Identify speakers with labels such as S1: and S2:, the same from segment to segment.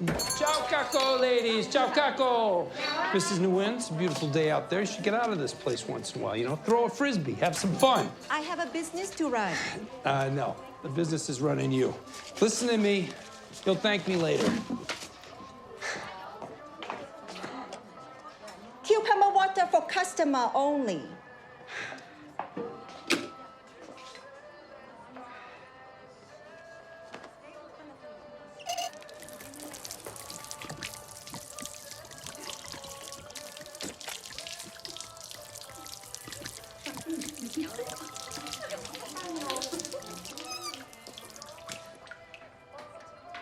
S1: Ciao, Caco, ladies. Ciao, Caco. Mrs. Nguyen, it's a beautiful day out there. You should get out of this place once in a while, you know? Throw a frisbee, have some fun.
S2: I have a business to run.
S1: No. The business is running you. Listen to me. You'll thank me later.
S2: Cucumber water for customer only.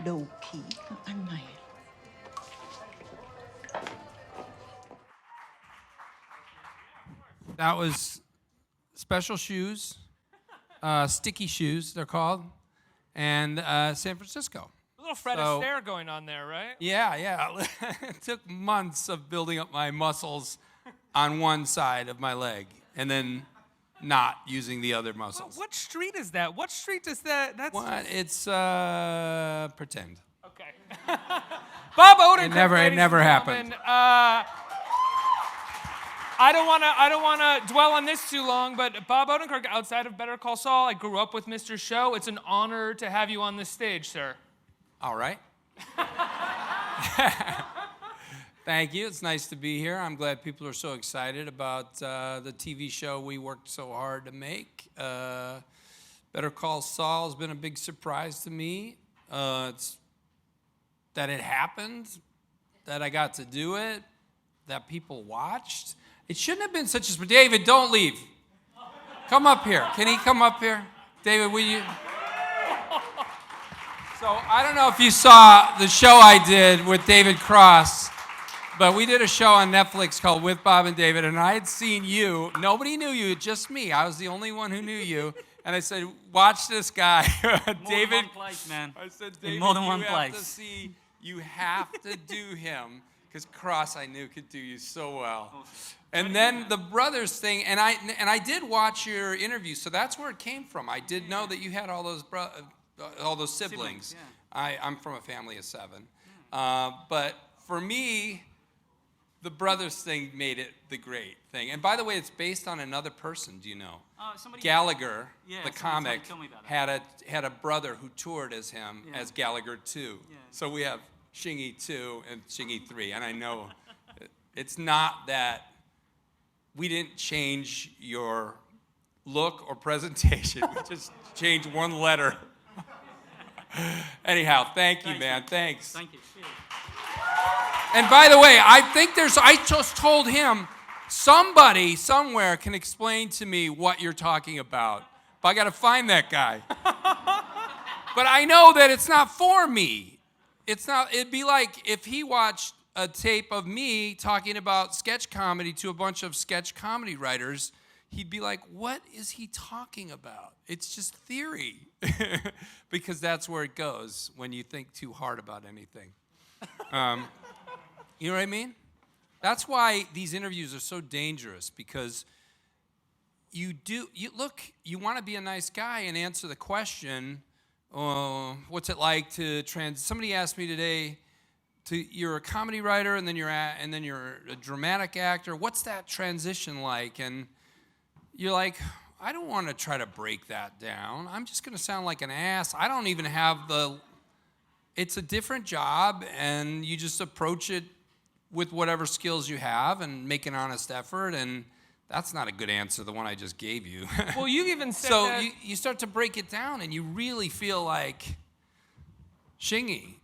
S2: Đồ khỉ ăn này.
S3: That was Special Shoes, Sticky Shoes, they're called, and San Francisco.
S4: A little Fred Astaire going on there, right?
S3: Yeah. It took months of building up my muscles on one side of my leg, and then not using the other muscles.
S4: What street is that? What street is that? That's
S3: What? It's pretend.
S4: okay. Bob Odenkirk.
S3: It never happened.
S4: I don't wanna dwell on this too long, but Bob Odenkirk, outside of Better Call Saul, I grew up with Mr. Show. It's an honor to have you on this stage, sir.
S3: All right. Thank you. It's nice to be here. I'm glad people are so excited about the TV show we worked so hard to make. Better Call Saul has been a big surprise to me. It's that it happened, that I got to do it, that people watched. It shouldn't have been such a... David, don't leave. Come up here. Can he come up here? David, will you... So I don't know if you saw the show I did with David Cross, but we did a show on Netflix called With Bob and David, and I had seen you. Nobody knew you, just me. I was the only one who knew you. And I said, watch this guy. David.
S5: More than one place, man.
S3: I said, David,
S5: in more than one
S3: you
S5: place.
S3: have to see, you have to do him. Because Cross, I knew, could do you so well. And then the brothers thing, and I did watch your interview, so that's where it came from. I did know that you had all those siblings.
S5: Yeah.
S3: I'm from a family of 7. But for me, the brothers thing made it the great thing. And by the way, it's based on another person, do you know? Gallagher, the comic,
S5: told me about it.
S3: had a brother who toured as him as Gallagher 2.
S5: Yeah.
S3: So we have Shingy 2 and Shingy 3. And I know it's not that we didn't change your look or presentation. We just changed one letter. Anyhow, thank you, man. Thanks.
S5: Thank you.
S3: And by the way, I just told him, somebody somewhere can explain to me what you're talking about. But I got to find that guy. But I know that it's not for me. It'd be like if he watched a tape of me talking about sketch comedy to a bunch of sketch comedy writers, he'd be like, what is he talking about? It's just theory. Because that's where it goes when you think too hard about anything. You know what I mean? That's why these interviews are so dangerous, because you want to be a nice guy and answer the question, what's it like to somebody asked me today, you're a comedy writer and then you're a dramatic actor. What's that transition like? And you're like, I don't want to try to break that down. I'm just going to sound like an ass. I don't even have it's a different job, and you just approach it with whatever skills you have and make an honest effort, and that's not a good answer, the one I just gave you.
S4: Well, you even said
S3: so
S4: that...
S3: you start to break it down, and you really feel like Shingy.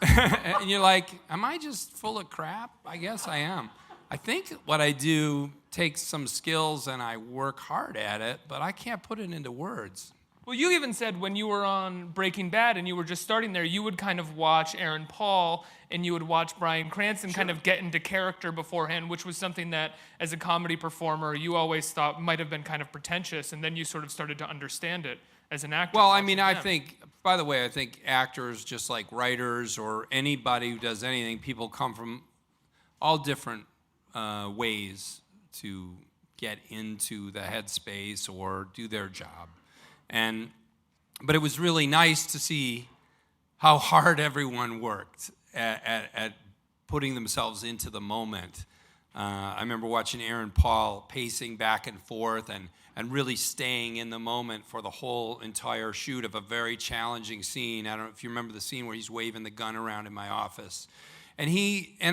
S3: And you're like, am I just full of crap? I guess I am. I think what I do takes some skills, and I work hard at it, but I can't put it into words.
S4: Well, you even said when you were on Breaking Bad and you were just starting there, you would kind of watch Aaron Paul and you would watch Bryan Cranston kind of get into character beforehand, which was something that, as a comedy performer, you always thought might have been kind of pretentious, and then you sort of started to understand it as an actor.
S3: Well, I mean, I think, by the way, I think actors, just like writers or anybody who does anything, people come from all different ways to get into the headspace or do their job. But it was really nice to see how hard everyone worked. at putting themselves into the moment. I remember watching Aaron Paul pacing back and forth and really staying in the moment for the whole entire shoot of a very challenging scene. I don't know if you remember the scene where he's waving the gun around in my office. And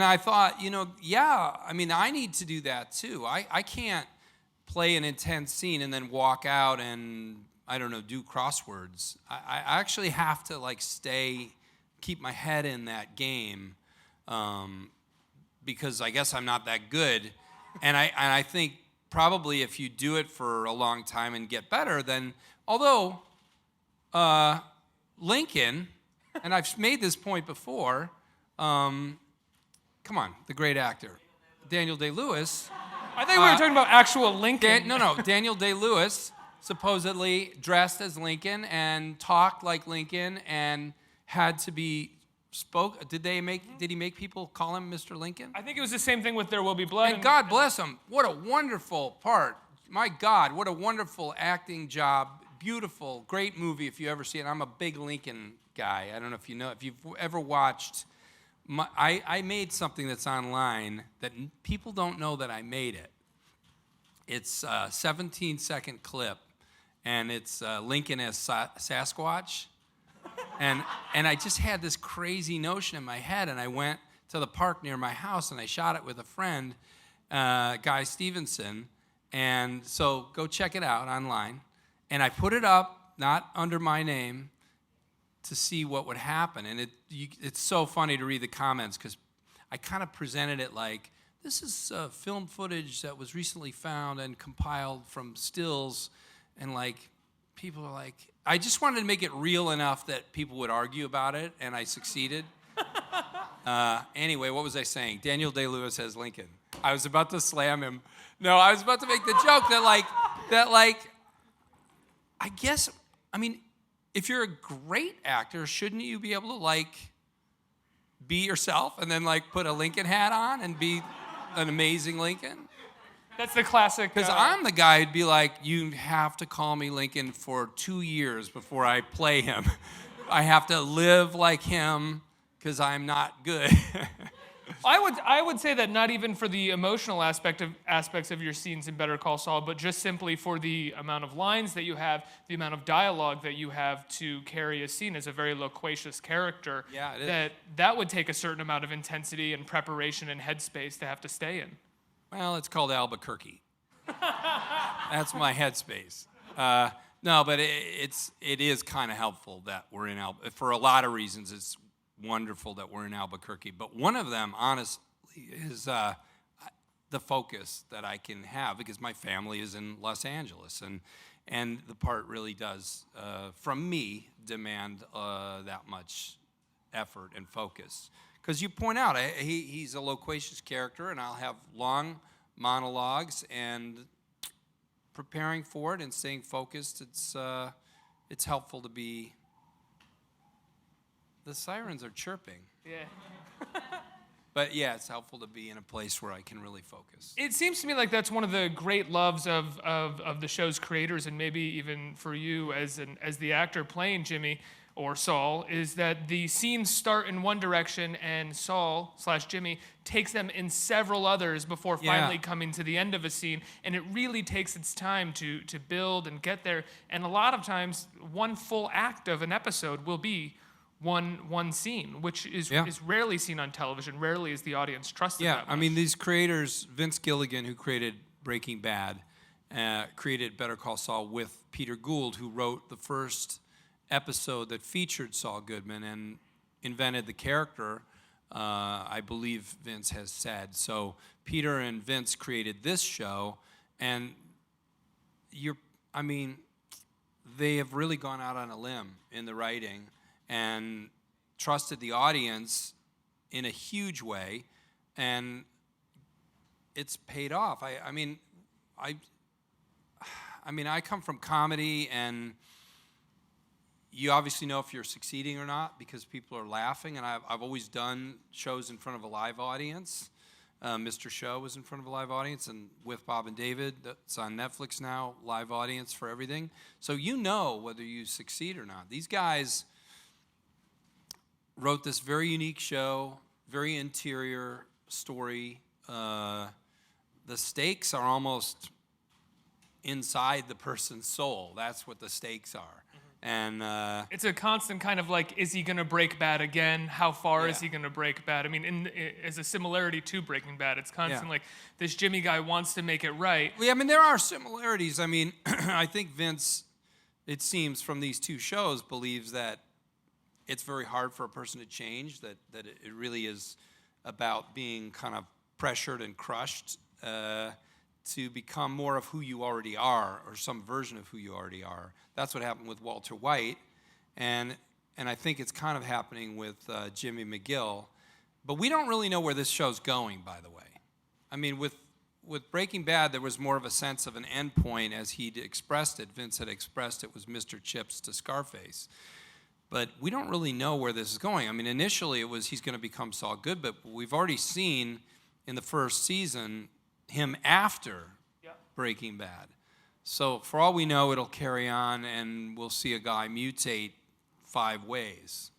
S3: I thought, yeah, I mean, I need to do that too. I can't play an intense scene and then walk out and, I don't know, do crosswords. I actually have to keep my head in that game, because I guess I'm not that good. And I think probably if you do it for a long time and get better, then, although Lincoln, and I've made this point before, come on, the great actor, Daniel Day-Lewis.
S4: I think we were talking about actual Lincoln.
S3: Daniel Day-Lewis supposedly dressed as Lincoln and talked like Lincoln and had to be Did he make people call him Mr. Lincoln?
S4: I think it was the same thing with There Will Be Blood.
S3: And God bless him. What a wonderful part. My God, what a wonderful acting job. Beautiful, great movie if you ever see it. I'm a big Lincoln guy. I don't know if you know, if you've ever watched. I made something that's online that people don't know that I made it. It's a 17-second clip, and it's Lincoln as Sasquatch. And I just had this crazy notion in my head, and I went to the park near my house, and I shot it with a friend, Guy Stevenson. And so go check it out online. And I put it up, not under my name, to see what would happen. And it's so funny to read the comments, because I kind of presented it like, this is film footage that was recently found and compiled from stills. And people are like, I just wanted to make it real enough that people would argue about it, and I succeeded. Anyway, what was I saying? Daniel Day-Lewis as Lincoln. I was about to slam him. No, I was about to make the joke that I guess, I mean, if you're a great actor, shouldn't you be able to be yourself and then put a Lincoln hat on and be an amazing Lincoln?
S4: That's the classic.
S3: Because I'm the guy who'd be like, you have to call me Lincoln for 2 years before I play him. I have to live like him because I'm not good.
S4: I would say that not even for the emotional aspects of your scenes in Better Call Saul, but just simply for the amount of lines that you have, the amount of dialogue that you have to carry a scene as a very loquacious character.
S3: Yeah, it is.
S4: That would take a certain amount of intensity and preparation and headspace to have to stay in.
S3: Well, it's called Albuquerque. That's my headspace. No, but it is kind of helpful that we're in Albuquerque. For a lot of reasons, it's wonderful that we're in Albuquerque. But one of them, honestly, is the focus that I can have, because my family is in Los Angeles, and the part really does, from me, demand that much effort and focus. Because you point out, he's a loquacious character, and I'll have long monologues, and preparing for it and staying focused, it's helpful to be. The sirens are chirping.
S4: Yeah.
S3: But yeah, it's helpful to be in a place where I can really focus.
S4: It seems to me like that's one of the great loves of the show's creators, and maybe even for you as the actor playing Jimmy or Saul, is that the scenes start in one direction and Saul/Jimmy takes them in several others before finally coming to the end of a scene, and it really takes its time to build and get there. And a lot of times, one full act of an episode will be one scene, which is rarely seen on television. Rarely is the audience trusted that much.
S3: I mean, these creators, Vince Gilligan, who created Breaking Bad, created Better Call Saul with Peter Gould, who wrote the first episode that featured Saul Goodman and invented the character, I believe Vince has said. So Peter and Vince created this show, and they have really gone out on a limb in the writing and trusted the audience in a huge way, and it's paid off. I come from comedy, and you obviously know if you're succeeding or not because people are laughing, and I've always done shows in front of a live audience. Mr. Show was in front of a live audience, and With Bob and David, that's on Netflix now, live audience for everything. So you know whether you succeed or not. These guys wrote this very unique show, very interior story. The stakes are almost inside the person's soul. That's what the stakes are. And
S4: it's a constant kind of like, is he going to break bad again? How far is he going to break bad? I mean, as a similarity to Breaking Bad, it's constant like, this Jimmy guy wants to make it right.
S3: Yeah, I mean, there are similarities. I mean, I think Vince, it seems from these two shows, believes that it's very hard for a person to change, that it really is about being kind of pressured and crushed to become more of who you already are, or some version of who you already are. That's what happened with Walter White, and I think it's kind of happening with Jimmy McGill. But we don't really know where this show's going, by the way. I mean, with Breaking Bad, there was more of a sense of an end point, as he'd expressed it. Vince had expressed it was Mr. Chips to Scarface. But we don't really know where this is going. I mean, initially it was he's going to become Saul Goodman, but we've already seen in the first season him after Breaking Bad. So for all we know, it'll carry on, and we'll see a guy mutate 5 ways.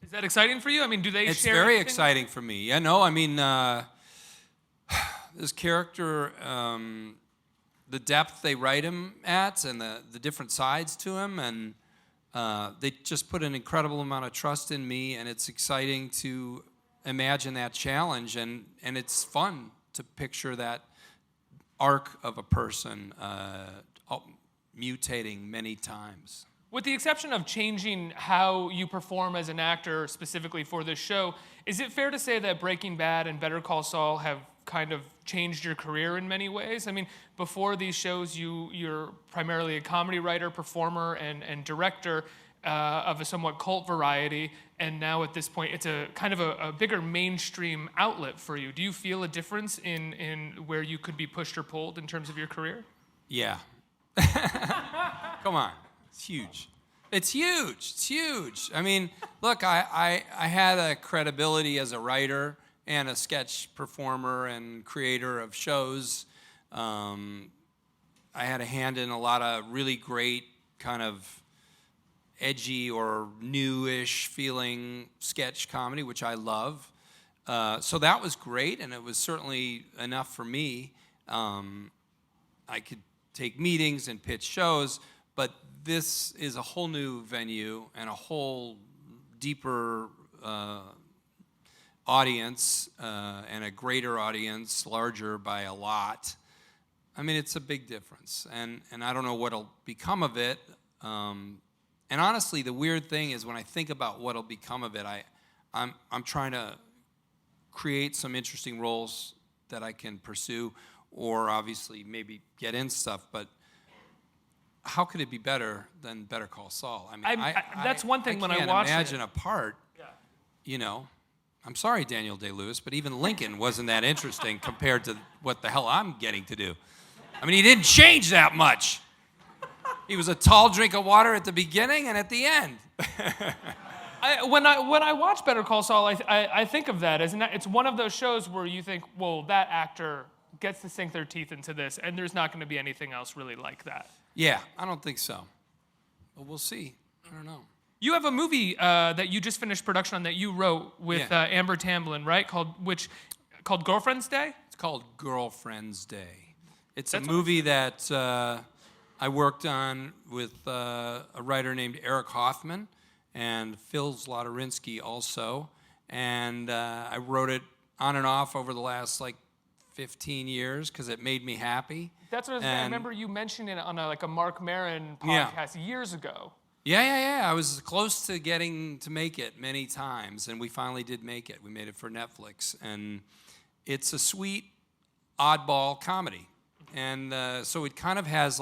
S4: Is that exciting for you? I mean, do they
S3: It's
S4: share
S3: very
S4: anything?
S3: exciting for me. Yeah, no, I mean, this character, the depth they write him at, and the different sides to him, and they just put an incredible amount of trust in me, and it's exciting to imagine that challenge, and it's fun to picture that arc of a person mutating many times.
S4: With the exception of changing how you perform as an actor specifically for this show, is it fair to say that Breaking Bad and Better Call Saul have kind of changed your career in many ways? I mean, before these shows, you're primarily a comedy writer, performer, and director of a somewhat cult variety, and now at this point, it's a kind of a bigger mainstream outlet for you. Do you feel a difference in where you could be pushed or pulled in terms of your career?
S3: Yeah. Come on. It's huge. It's huge. It's huge. I mean, look, I had a credibility as a writer and a sketch performer and creator of shows. I had a hand in a lot of really great kind of edgy or newish feeling sketch comedy, which I love. So that was great, and it was certainly enough for me. I could take meetings and pitch shows, but this is a whole new venue and a whole deeper audience and a greater audience, larger by a lot. I mean, it's a big difference, and I don't know what'll become of it. And honestly, the weird thing is when I think about what'll become of it, I'm trying to create some interesting roles that I can pursue, or obviously maybe get in stuff, but how could it be better than Better Call Saul? I mean,
S4: that's one thing when I watch it.
S3: can't imagine a part, you know. I'm sorry, Daniel Day-Lewis, but even Lincoln wasn't that interesting compared to what the hell I'm getting to do. I mean, he didn't change that much. He was a tall drink of water at the beginning and at the end.
S4: When I watch Better Call Saul, I think of that as it's one of those shows where you think, well, that actor gets to sink their teeth into this, and there's not going to be anything else really like that.
S3: Yeah, I don't think so. But we'll see. I don't know.
S4: You have a movie that you just finished production on that you wrote with Amber Tamblyn, right? Called Girlfriend's Day?
S3: It's called Girlfriend's Day. It's a movie that I worked on with a writer named Eric Hoffman and Phil Zlotarinsky also. And I wrote it on and off over the last 15 years because it made me happy.
S4: That's what I remember you mentioning it on a Mark Maron podcast years ago.
S3: Yeah. I was close to getting to make it many times, and we finally did make it. We made it for Netflix, and it's a sweet, oddball comedy. And so it kind of has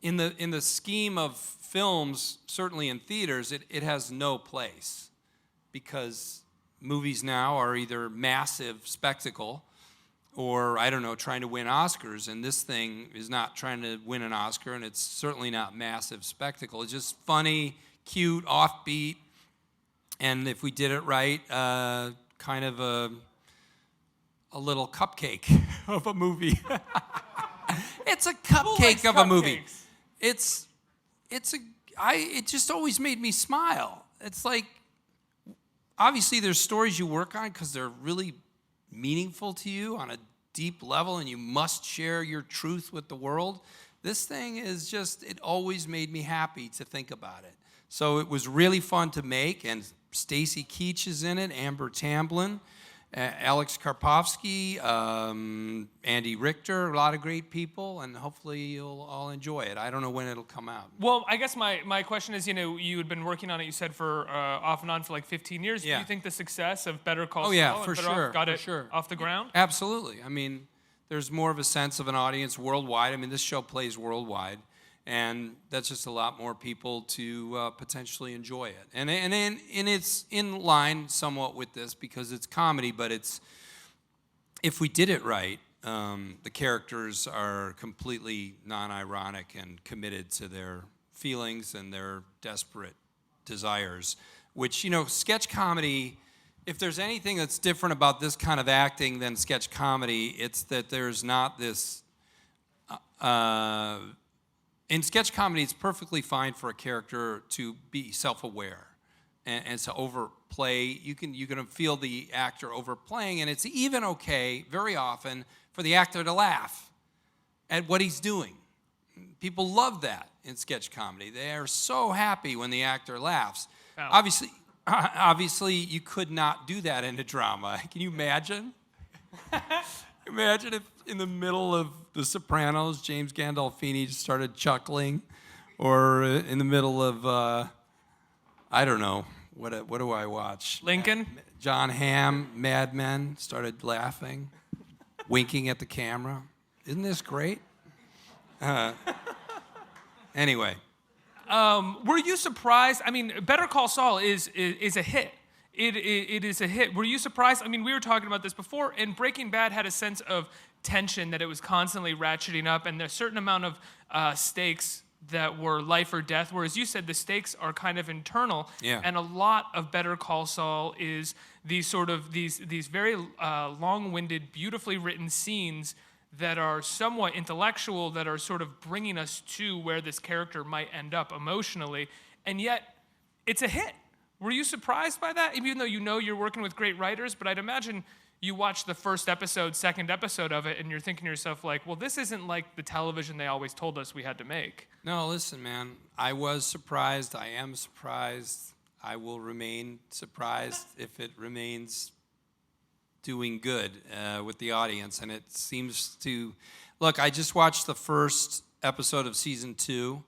S3: in the scheme of films, certainly in theaters, it has no place, because movies now are either massive spectacle or, I don't know, trying to win Oscars, and this thing is not trying to win an Oscar, and it's certainly not massive spectacle. It's just funny, cute, offbeat, and if we did it right, kind of a little cupcake of a movie. It's a cupcake of a movie. It just always made me smile. It's like, obviously there's stories you work on because they're really meaningful to you on a deep level, and you must share your truth with the world. This thing is just, it always made me happy to think about it. So it was really fun to make, and Stacy Keach is in it, Amber Tamblyn, Alex Karpovsky, Andy Richter, a lot of great people, and hopefully you'll all enjoy it. I don't know when it'll come out.
S4: Well, I guess my question is, you had been working on it, you said, for off and on for like 15 years.
S3: Yeah.
S4: Do you think the success of Better Call Saul
S3: yeah,
S4: and
S3: for
S4: Better
S3: sure,
S4: Off got
S3: for
S4: it
S3: sure.
S4: off the ground?
S3: Absolutely. I mean, there's more of a sense of an audience worldwide. I mean, this show plays worldwide, and that's just a lot more people to potentially enjoy it. And it's in line somewhat with this because it's comedy, but if we did it right, the characters are completely non-ironic and committed to their feelings and their desperate desires, which, sketch comedy, if there's anything that's different about this kind of acting than sketch comedy, it's that there's not this... in sketch comedy, it's perfectly fine for a character to be self-aware and to overplay. You can feel the actor overplaying, and it's even okay, very often, for the actor to laugh at what he's doing. People love that in sketch comedy. They are so happy when the actor laughs.
S4: Wow.
S3: Obviously, you could not do that in a drama. Can you imagine? Imagine if in the middle of The Sopranos, James Gandolfini just started chuckling, or in the middle of, I don't know, what do I watch?
S4: Lincoln?
S3: John Hamm, Mad Men, started laughing, winking at the camera. Isn't this great? Anyway.
S4: Were you surprised? I mean, Better Call Saul is a hit. It is a hit. Were you surprised? I mean, we were talking about this before, and Breaking Bad had a sense of tension that it was constantly ratcheting up, and there's a certain amount of stakes that were life or death, whereas you said the stakes are kind of internal.
S3: Yeah.
S4: And a lot of Better Call Saul is these very long-winded, beautifully written scenes that are somewhat intellectual, that are sort of bringing us to where this character might end up emotionally, and yet it's a hit. Were you surprised by that? Even though you're working with great writers, but I'd imagine you watch the first episode, second episode of it, and you're thinking to yourself, like, well, this isn't like the television they always told us we had to make.
S3: No, listen, man. I was surprised. I am surprised. I will remain surprised if it remains doing good with the audience. And it seems to... Look, I just watched the first episode of season 2.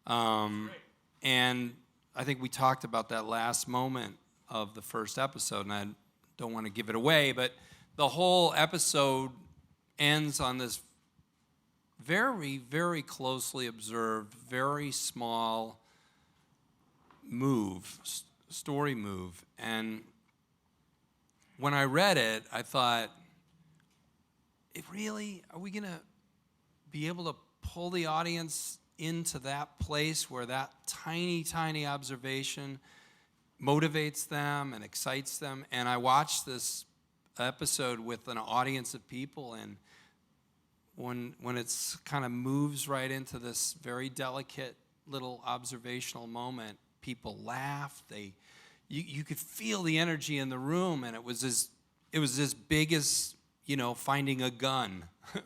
S3: And I think we talked about that last moment of the first episode, and I don't want to give it away, but the whole episode ends on this very, very closely observed, very small move, story move. And when I read it, I thought, are we going to be able to pull the audience into that place where that tiny, tiny observation motivates them and excites them? And I watched this episode with an audience of people, and when it's kind of moves right into this very delicate little observational moment, people laugh. You could feel the energy in the room, and it was as big as finding a gun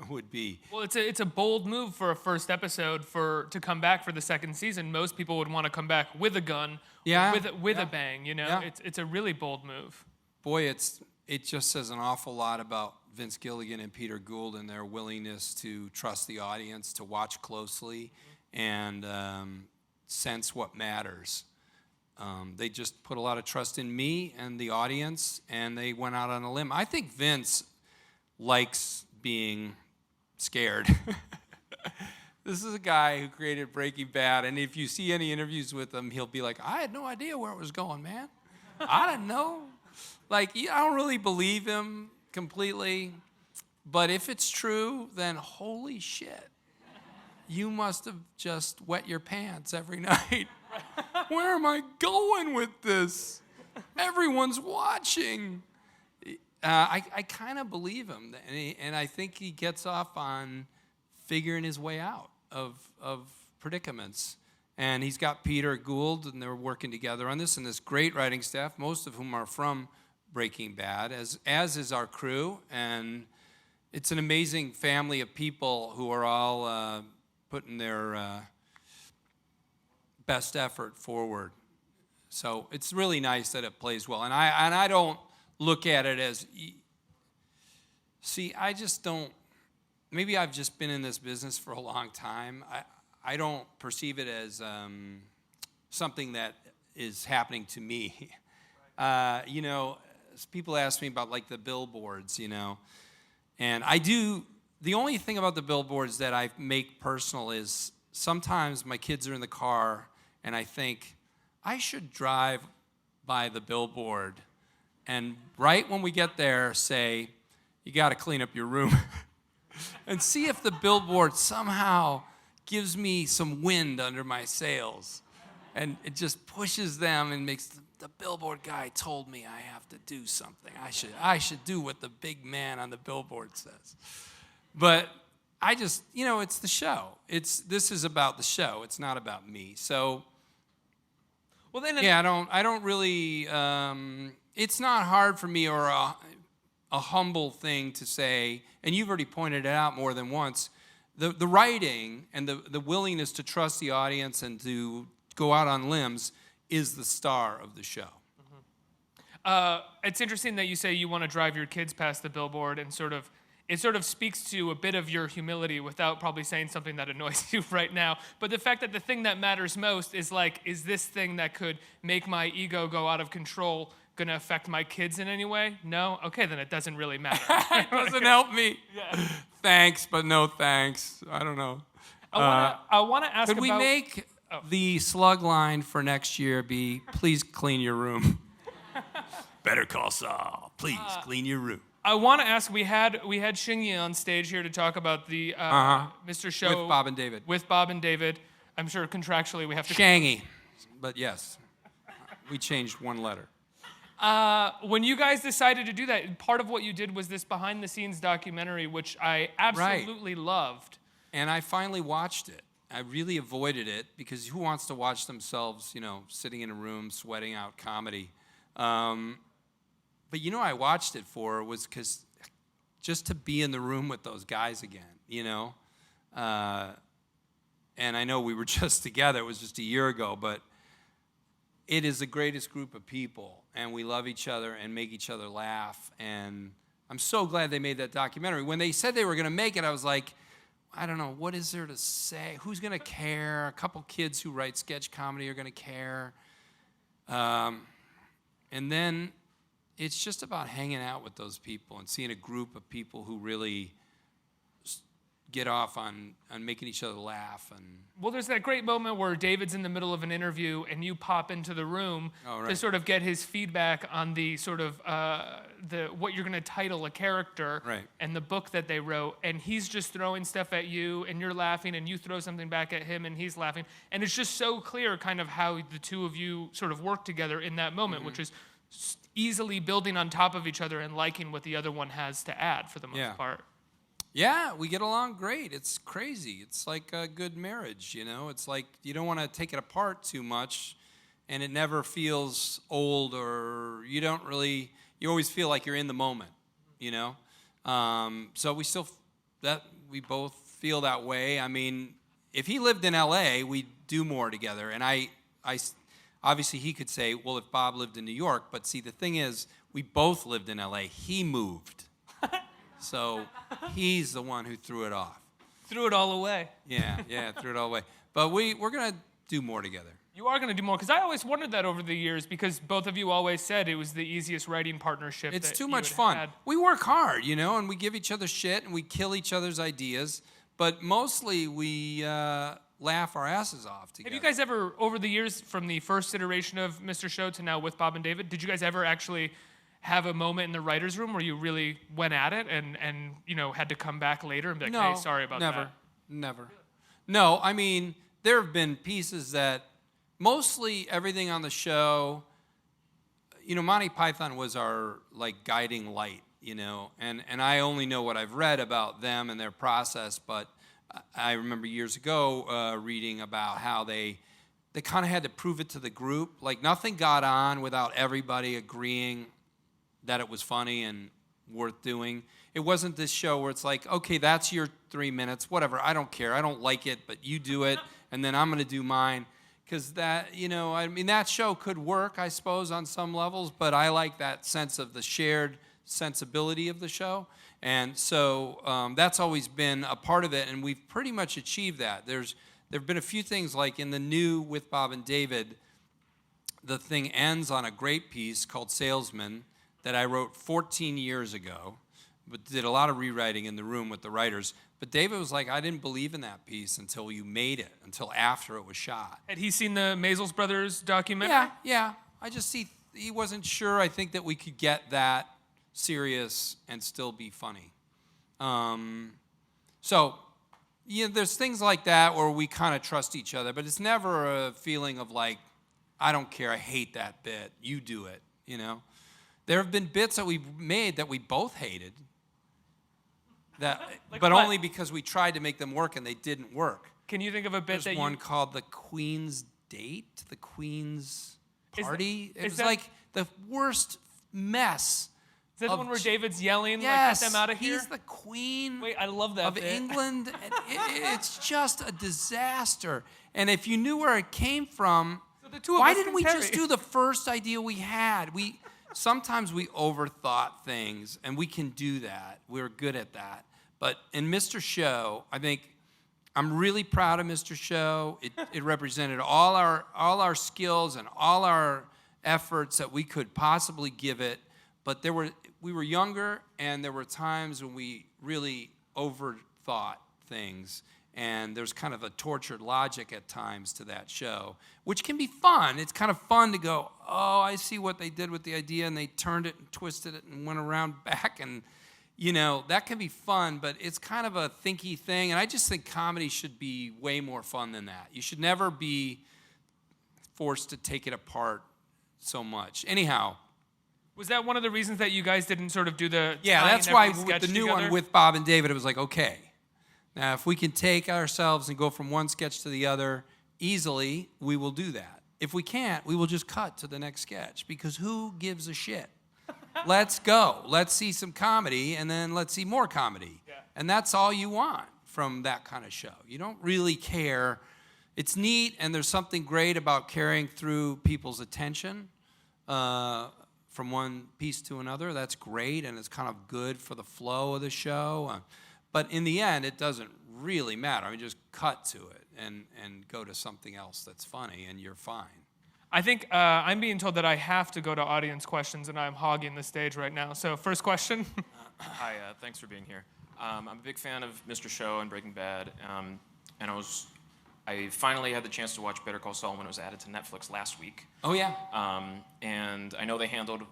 S3: would be.
S4: Well, it's a bold move for a first episode to come back for the second season. Most people would want to come back with a gun, with a bang.
S3: Yeah.
S4: It's a really bold move.
S3: Boy, it just says an awful lot about Vince Gilligan and Peter Gould and their willingness to trust the audience, to watch closely, and sense what matters. They just put a lot of trust in me and the audience, and they went out on a limb. I think Vince likes being scared. This is a guy who created Breaking Bad, and if you see any interviews with him, he'll be like, I had no idea where it was going, man. I didn't know. Like, I don't really believe him completely, but if it's true, then holy shit. You must have just wet your pants every night. Where am I going with this? Everyone's watching. I kind of believe him, and I think he gets off on figuring his way out of predicaments. And he's got Peter Gould, and they're working together on this, and this great writing staff, most of whom are from Breaking Bad, as is our crew. And it's an amazing family of people who are all putting their best effort forward. So it's really nice that it plays well. And I don't look at it as, see, I just don't, maybe I've just been in this business for a long time. I don't perceive it as something that is happening to me. You know, people ask me about like the billboards, you know, and I do, the only thing about the billboards that I make personal is sometimes my kids are in the car and I think I should drive by the billboard and right when we get there say, you got to clean up your room and see if the billboard somehow gives me some wind under my sails, and it just pushes them and makes the billboard guy told me I have to do something. I should do what the big man on the billboard says. But I just, you know, it's the show. This is about the show. It's not about me. So,
S4: Well, then,
S3: yeah, I don't really. It's not hard for me or a humble thing to say, and you've already pointed it out more than once. The writing and the willingness to trust the audience and to go out on limbs is the star of the show.
S4: It's interesting that you say you want to drive your kids past the billboard, and it sort of speaks to a bit of your humility without probably saying something that annoys you right now. But the fact that the thing that matters most is like, is this thing that could make my ego go out of control going to affect my kids in any way? No? Okay, then it doesn't really matter.
S3: It doesn't help me.
S4: Yeah.
S3: Thanks, but no thanks. I don't know.
S4: I want to ask
S3: Could
S4: about...
S3: we make the slug line for next year be, please clean your room? Better call Saul. Please clean your room.
S4: I want to ask, we had Shingy on stage here to talk about the Mr. Show.
S3: With Bob and David.
S4: With Bob and David. I'm sure contractually we have to...
S3: Shangy. But yes, we changed one letter.
S4: When you guys decided to do that, part of what you did was this behind-the-scenes documentary, which I absolutely loved.
S3: And I finally watched it. I really avoided it because who wants to watch themselves, you know, sitting in a room sweating out comedy? But you know I watched it for was because just to be in the room with those guys again, you know? And I know we were just together. It was just a year ago, but it is the greatest group of people, and we love each other and make each other laugh. And I'm so glad they made that documentary. When they said they were going to make it, I was like, I don't know, what is there to say? Who's going to care? A couple kids who write sketch comedy are going to care. And then it's just about hanging out with those people and seeing a group of people who really get off on making each other laugh. And
S4: Well, there's that great moment where David's in the middle of an interview and you pop into the room to sort of get his feedback on the sort of what you're going to title a character and the book that they wrote. And he's just throwing stuff at you and you're laughing and you throw something back at him and he's laughing. And it's just so clear kind of how the two of you sort of work together in that moment, which is easily building on top of each other and liking what the other one has to add for the most part.
S3: Yeah, we get along great. It's crazy. It's like a good marriage, you know? It's like you don't want to take it apart too much, and it never feels old, or you always feel like you're in the moment, you know? So we both feel that way. I mean, if he lived in L.A., we'd do more together. And I obviously he could say, well, if Bob lived in New York, but see, the thing is, we both lived in L.A. He moved. So he's the one who threw it off.
S4: Threw it all away.
S3: Yeah, threw it all away. But we're going to do more together.
S4: You are going to do more, because I always wondered that over the years, because both of you always said it was the easiest writing partnership.
S3: It's
S4: that
S3: too
S4: you
S3: much
S4: had
S3: fun.
S4: had.
S3: We work hard, you know, and we give each other shit, and we kill each other's ideas, but mostly we laugh our asses off together.
S4: Have you guys ever, over the years, from the first iteration of Mr. Show to now with Bob and David, did you guys ever actually have a moment in the writer's room where you really went at it and you know, had to come back later and be like, hey, sorry about that?
S3: Never. No, I mean, there have been pieces that, mostly everything on the show, you know, Monty Python was our, like, guiding light, you know, and I only know what I've read about them and their process, but I remember years ago reading about how they they kind of had to prove it to the group. Like, nothing got on without everybody agreeing that it was funny and worth doing. It wasn't this show where it's like, okay, that's your 3 minutes, whatever, I don't care, I don't like it, but you do it, and then I'm going to do mine. Because that, I mean, that show could work, I suppose, on some levels, but I like that sense of the shared sensibility of the show. And so that's always been a part of it, and we've pretty much achieved that. There have been a few things, like in the new With Bob and David, the thing ends on a great piece called Salesman that I wrote 14 years ago, but did a lot of rewriting in the room with the writers. But David was like, I didn't believe in that piece until you made it, until after it was shot.
S4: Had he seen the Maisels Brothers documentary?
S3: Yeah. He wasn't sure, I think, that we could get that serious and still be funny. So, there's things like that where we kind of trust each other, but it's never a feeling of like, I don't care, I hate that bit, you do it, There have been bits that we've made that we both hated, but
S4: what?
S3: only because we tried to make them work and they didn't work.
S4: Can you think of a bit
S3: There's one called The Queen's Date, The Queen's Party. It was like the worst mess.
S4: Is that the one where David's yelling,
S3: yes,
S4: like, get them out of here?
S3: He's the queen
S4: Wait, I love that
S3: of
S4: bit.
S3: England. And it's just a disaster. And if you knew where it came from,
S4: So the two of
S3: why
S4: us
S3: didn't
S4: can
S3: we
S4: carry.
S3: just do the first idea we had? Sometimes we overthought things, and we can do that. We're good at that. But in Mr. Show, I think I'm really proud of Mr. Show. It represented all our skills and all our efforts that we could possibly give it. But we were younger, and there were times when we really overthought things. And there's kind of a tortured logic at times to that show, which can be fun. It's kind of fun to go, oh, I see what they did with the idea, and they turned it and twisted it and went around back, and that can be fun, but it's kind of a thinky thing. And I just think comedy should be way more fun than that. You should never be forced to take it apart so much. Anyhow.
S4: Was that one of the reasons that you guys didn't sort of do the
S3: Yeah,
S4: tying
S3: that's why
S4: every
S3: with
S4: sketch
S3: the new
S4: together?
S3: one with Bob and David, it was like, okay. Now, if we can take ourselves and go from one sketch to the other easily, we will do that. If we can't, we will just cut to the next sketch, because who gives a shit? Let's go. Let's see some comedy, and then let's see more comedy. Yeah. And that's all you want from that kind of show. You don't really care. It's neat, and there's something great about carrying through people's attention from one piece to another. That's great, and it's kind of good for the flow of the show. But in the end, it doesn't really matter. I mean, just cut to it and go to something else that's funny, and you're fine.
S4: I think I'm being told that I have to go to audience questions, and I'm hogging the stage right now. So first question.
S5: Hi, thanks for being here. I'm a big fan of Mr. Show and Breaking Bad, and I finally had the chance to watch Better Call Saul when it was added to Netflix last week.
S3: Oh, yeah?
S5: And I know they handled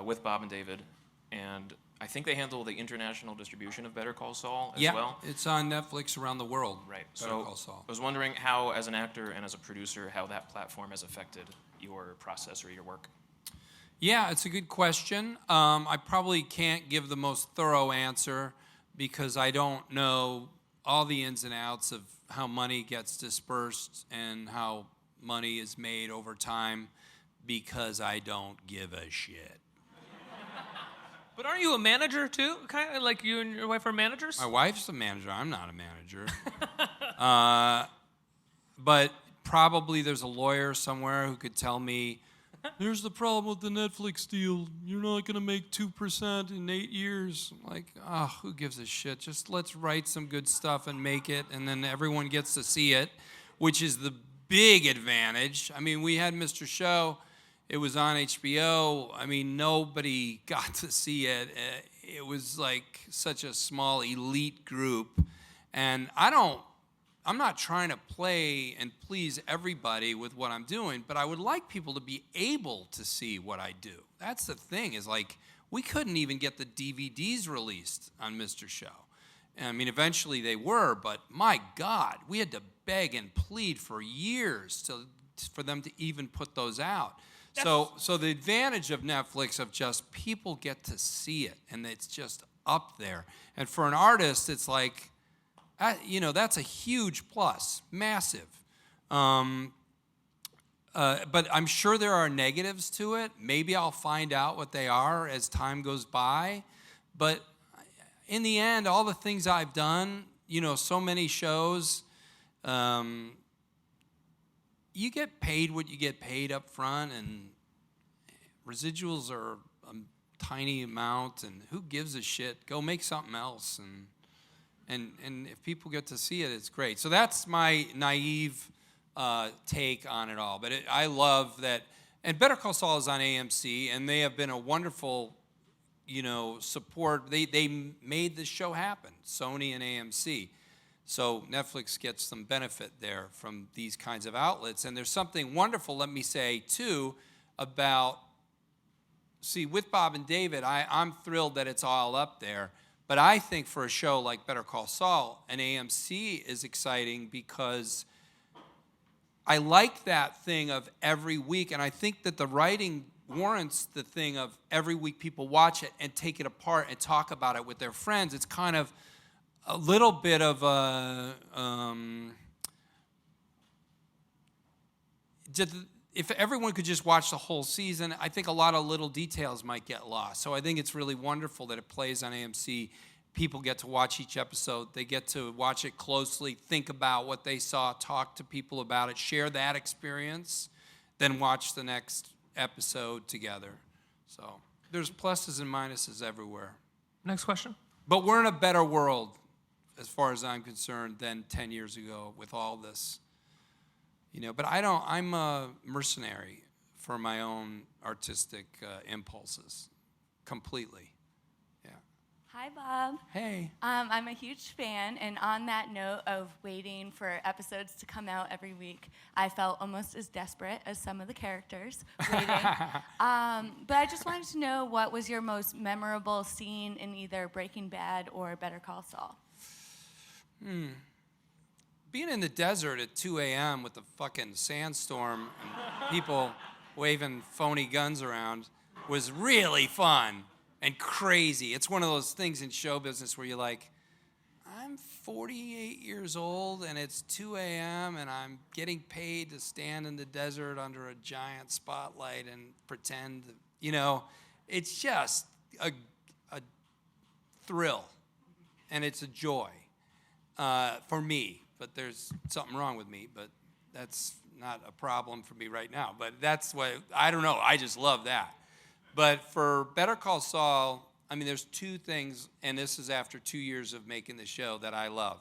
S5: With Bob and David, and I think they handle the international distribution of Better Call Saul as well.
S3: Yeah, it's on Netflix around the world.
S5: Right.
S3: Better Call Saul.
S5: I was wondering how, as an actor and as a producer, how that platform has affected your process or your work.
S3: Yeah, it's a good question. I probably can't give the most thorough answer because I don't know all the ins and outs of how money gets dispersed and how money is made over time, because I don't give a shit.
S4: But aren't you a manager too? Kind of like you and your wife are managers?
S3: My wife's a manager. I'm not a manager. But probably there's a lawyer somewhere who could tell me, here's the problem with the Netflix deal. You're not going to make 2% in 8 years. I'm like, who gives a shit? Just let's write some good stuff and make it, and then everyone gets to see it, which is the big advantage. I mean, we had Mr. Show. It was on HBO. I mean, nobody got to see it. It was like such a small elite group. And I'm not trying to play and please everybody with what I'm doing, but I would like people to be able to see what I do. That's the thing, is like, we couldn't even get the DVDs released on Mr. Show. I mean, eventually they were, but my God, we had to beg and plead for years for them to even put those out. So the advantage of Netflix of just people get to see it, and it's just up there. And for an artist, it's like, that's a huge plus, massive. but I'm sure there are negatives to it. Maybe I'll find out what they are as time goes by. But in the end, all the things I've done, so many shows, you get paid what you get paid up front, and residuals are a tiny amount, and who gives a shit? Go make something else, and if people get to see it, it's great. So that's my naive take on it all. But I love that, and Better Call Saul is on AMC, and they have been a wonderful, support. They made this show happen, Sony and AMC. So Netflix gets some benefit there from these kinds of outlets. And there's something wonderful, let me say, too, about, with Bob and David, I'm thrilled that it's all up there. But I think for a show like Better Call Saul, and AMC is exciting because I like that thing of every week. And I think that the writing warrants the thing of every week people watch it and take it apart and talk about it with their friends. It's kind of a little bit of a, if everyone could just watch the whole season, I think a lot of little details might get lost. So I think it's really wonderful that it plays on AMC. People get to watch each episode. They get to watch it closely, think about what they saw, talk to people about it, share that experience, then watch the next episode together. So there's pluses and minuses everywhere.
S4: Next question.
S3: But we're in a better world, as far as I'm concerned, than 10 years ago with all this. But I'm a mercenary for my own artistic impulses, completely. Yeah.
S6: Hi, Bob.
S3: Hey.
S6: I'm a huge fan, and on that note of waiting for episodes to come out every week, I felt almost as desperate as some of the characters waiting. But I just wanted to know, what was your most memorable scene in either Breaking Bad or Better Call Saul?
S3: Being in the desert at 2 a.m. with the fucking sandstorm and people waving phony guns around was really fun and crazy. It's one of those things in show business where you're like, I'm 48 years old and it's 2 a.m. and I'm getting paid to stand in the desert under a giant spotlight and pretend, it's just a thrill and it's a joy. For me, but there's something wrong with me, but that's not a problem for me right now. But that's what, I don't know, I just love that. But for Better Call Saul, there's two things, and this is after 2 years of making the show, that I love.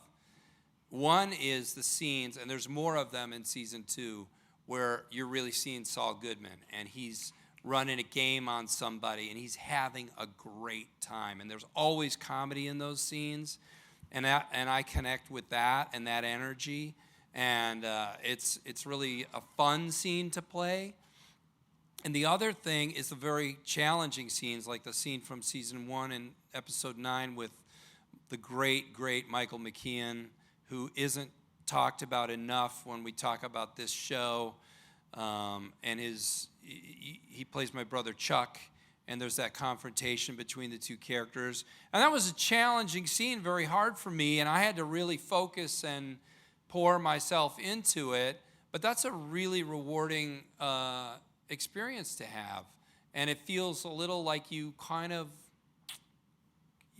S3: One is the scenes, and there's more of them in season 2, where you're really seeing Saul Goodman, and he's running a game on somebody, and he's having a great time. And there's always comedy in those scenes. And I connect with that and that energy, and it's really a fun scene to play. And the other thing is the very challenging scenes, like the scene from season 1 in episode 9 with the great, great Michael McKean, who isn't talked about enough when we talk about this show. And he plays my brother Chuck. And there's that confrontation between the two characters. And that was a challenging scene, very hard for me, and I had to really focus and pour myself into it. But that's a really rewarding experience to have. And it feels a little like you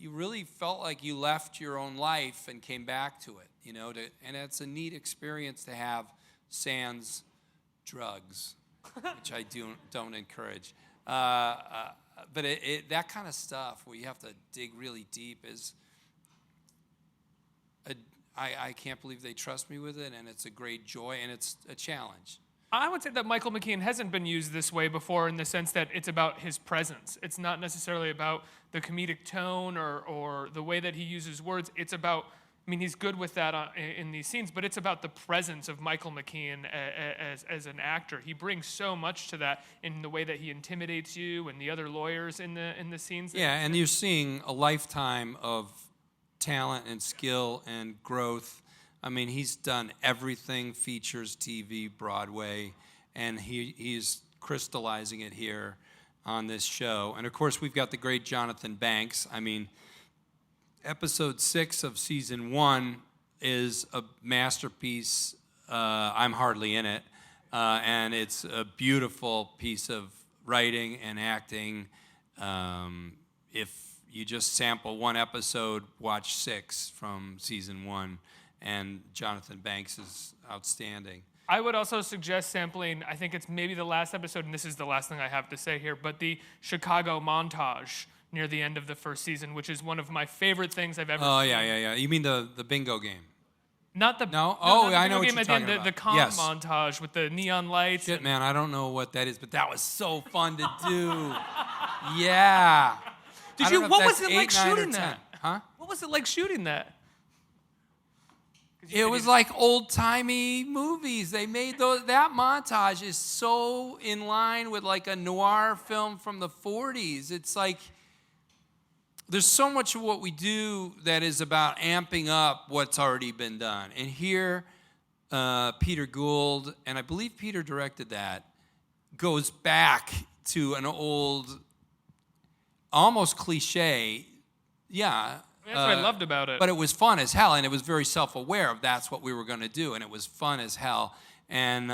S3: really felt like you left your own life and came back to it, and it's a neat experience to have sans drugs, which I don't encourage. But that kind of stuff where you have to dig really deep I can't believe they trust me with it, and it's a great joy, and it's a challenge.
S4: I would say that Michael McKean hasn't been used this way before, in the sense that it's about his presence. It's not necessarily about the comedic tone or the way that he uses words. It's about, he's good with that in these scenes, but it's about the presence of Michael McKean as an actor. He brings so much to that in the way that he intimidates you and the other lawyers in the scenes.
S3: Yeah, and you're seeing a lifetime of talent and skill and growth. He's done everything, features, TV, Broadway, and he's crystallizing it here on this show. And of course, we've got the great Jonathan Banks. Episode 6 of season 1 is a masterpiece. I'm hardly in it. and it's a beautiful piece of writing and acting. If you just sample one episode, watch 6 from season 1, and Jonathan Banks is outstanding.
S4: I would also suggest sampling, I think it's maybe the last episode, and this is the last thing I have to say here, but the Chicago montage near the end of the first season, which is one of my favorite things I've ever seen.
S3: Oh, yeah. You mean the bingo game?
S4: Not the
S3: No?
S4: not
S3: Oh,
S4: the
S3: I
S4: video
S3: know what
S4: game
S3: you're
S4: at the end,
S3: talking
S4: the
S3: about.
S4: calm
S3: Yes.
S4: montage with the neon lights.
S3: Shit, man, I don't know what that is, but that was so fun to do. Yeah.
S4: Did
S3: I
S4: you?
S3: don't know if
S4: What was
S3: that's
S4: it like
S3: 8, 9, or
S4: shooting
S3: 10.
S4: that?
S3: Huh?
S4: What was it like shooting that?
S3: It was like old-timey movies. They made that montage is so in line with like a noir film from the 40s. It's like there's so much of what we do that is about amping up what's already been done. And here, Peter Gould, and I believe Peter directed that, goes back to an old, almost cliche, yeah.
S4: That's what I loved about it.
S3: But it was fun as hell, and it was very self-aware of that's what we were going to do, and it was fun as hell. And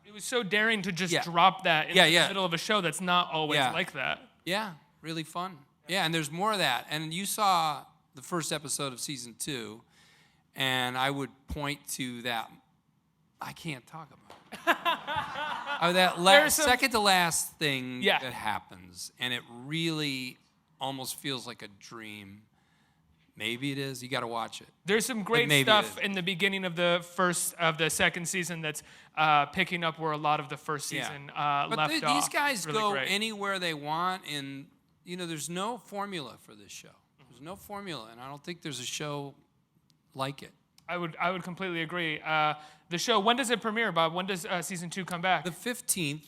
S4: it was so daring to just
S3: Yeah.
S4: drop that in
S3: Yeah,
S4: the
S3: yeah.
S4: middle of a show that's not always
S3: Yeah.
S4: like that.
S3: yeah, really fun. Yeah, and there's more of that. And you saw the first episode of season 2, and I would point to that. I can't talk about it. That second to last thing
S4: Yeah.
S3: that happens, and it really almost feels like a dream. Maybe it is. You got to watch it.
S4: There's some great
S3: maybe
S4: stuff
S3: it is.
S4: in the beginning of the second season that's picking up where a lot of the first season
S3: But
S4: left off.
S3: these guys
S4: It's really
S3: go
S4: great.
S3: anywhere they want, and there's no formula for this show. There's no formula, and I don't think there's a show like it.
S4: I would completely agree. The show, when does it premiere, Bob? When does season 2 come back?
S3: The 15th,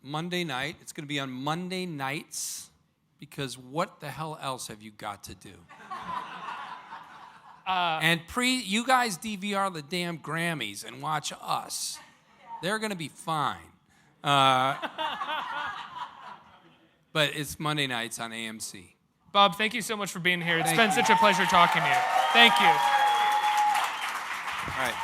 S3: Monday night. It's going to be on Monday nights, because what the hell else have you got to do? And you guys DVR the damn Grammys and watch us. They're going to be fine. But it's Monday nights on AMC.
S4: Bob, thank you so much for being here. It's
S3: Thank
S4: been
S3: you.
S4: such a pleasure talking to you. Thank you.
S3: All right.